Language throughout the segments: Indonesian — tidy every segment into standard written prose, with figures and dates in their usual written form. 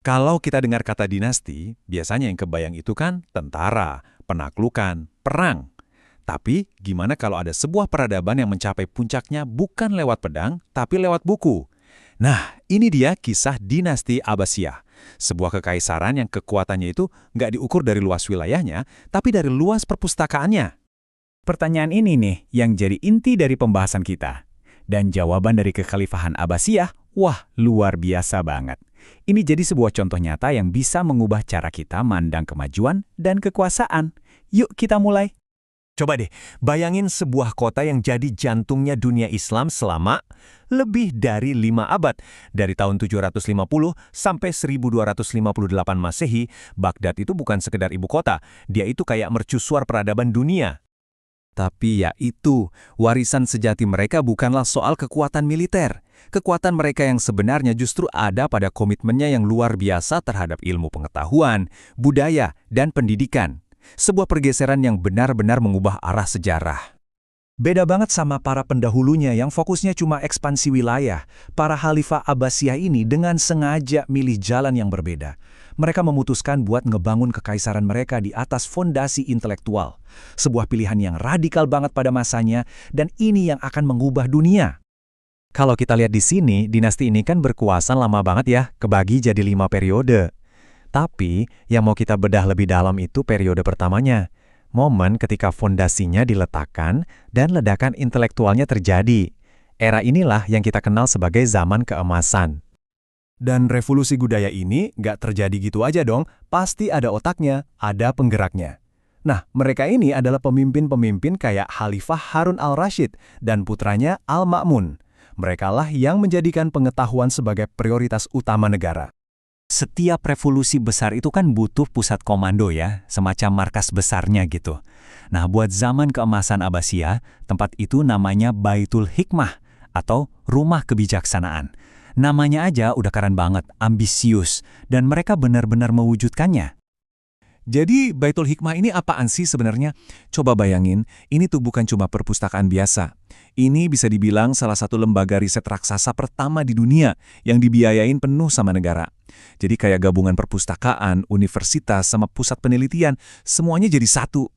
Kalau kita dengar kata dinasti, biasanya yang kebayang itu kan tentara, penaklukan, perang. Tapi gimana kalau ada sebuah peradaban yang mencapai puncaknya bukan lewat pedang, tapi lewat buku? Nah, ini dia kisah dinasti Abbasiyah. Sebuah kekaisaran yang kekuatannya itu nggak diukur dari luas wilayahnya, tapi dari luas perpustakaannya. Pertanyaan ini nih yang jadi inti dari pembahasan kita. Dan jawaban dari kekhalifahan Abbasiyah, wah luar biasa banget. Ini jadi sebuah contoh nyata yang bisa mengubah cara kita mandang kemajuan dan kekuasaan. Yuk kita mulai. Coba deh, bayangin sebuah kota yang jadi jantungnya dunia Islam selama lebih dari 5 abad. Dari tahun 750 sampai 1258 Masehi, Baghdad itu bukan sekedar ibu kota, dia itu kayak mercusuar peradaban dunia. Tapi ya itu, warisan sejati mereka bukanlah soal kekuatan militer. Kekuatan mereka yang sebenarnya justru ada pada komitmennya yang luar biasa terhadap ilmu pengetahuan, budaya, dan pendidikan. Sebuah pergeseran yang benar-benar mengubah arah sejarah. Beda banget sama para pendahulunya yang fokusnya cuma ekspansi wilayah. Para Khalifah Abbasiyah ini dengan sengaja milih jalan yang berbeda. Mereka memutuskan buat ngebangun kekaisaran mereka di atas fondasi intelektual. Sebuah pilihan yang radikal banget pada masanya, dan ini yang akan mengubah dunia. Kalau kita lihat di sini, dinasti ini kan berkuasa lama banget ya, kebagi jadi 5 periode. Tapi, yang mau kita bedah lebih dalam itu periode pertamanya. Momen ketika fondasinya diletakkan dan ledakan intelektualnya terjadi. Era inilah yang kita kenal sebagai zaman keemasan. Dan revolusi budaya ini nggak terjadi gitu aja dong, pasti ada otaknya, ada penggeraknya. Nah, mereka ini adalah pemimpin-pemimpin kayak Khalifah Harun al-Rashid dan putranya Al-Ma'mun. Merekalah yang menjadikan pengetahuan sebagai prioritas utama negara. Setiap revolusi besar itu kan butuh pusat komando ya, semacam markas besarnya gitu. Nah, buat zaman keemasan Abbasiyah, tempat itu namanya Baitul Hikmah atau Rumah Kebijaksanaan. Namanya aja udah keren banget, ambisius, dan mereka benar-benar mewujudkannya. Jadi Baitul Hikmah ini apaan sih sebenarnya? Coba bayangin, ini tuh bukan cuma perpustakaan biasa. Ini bisa dibilang salah satu lembaga riset raksasa pertama di dunia yang dibiayain penuh sama negara. Jadi kayak gabungan perpustakaan, universitas, sama pusat penelitian, semuanya jadi satu.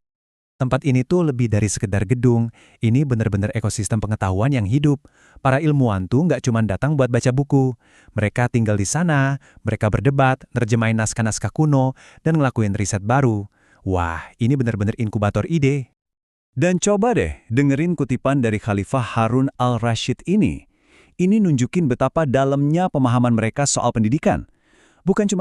Tempat ini tuh lebih dari sekedar gedung, ini benar-benar ekosistem pengetahuan yang hidup. Para ilmuwan tuh nggak cuma datang buat baca buku. Mereka tinggal di sana, mereka berdebat, nerjemahin naskah-naskah kuno, dan ngelakuin riset baru. Wah, ini benar-benar inkubator ide. Dan coba deh dengerin kutipan dari Khalifah Harun al-Rashid ini. Ini nunjukin betapa dalamnya pemahaman mereka soal pendidikan. Bukan cuma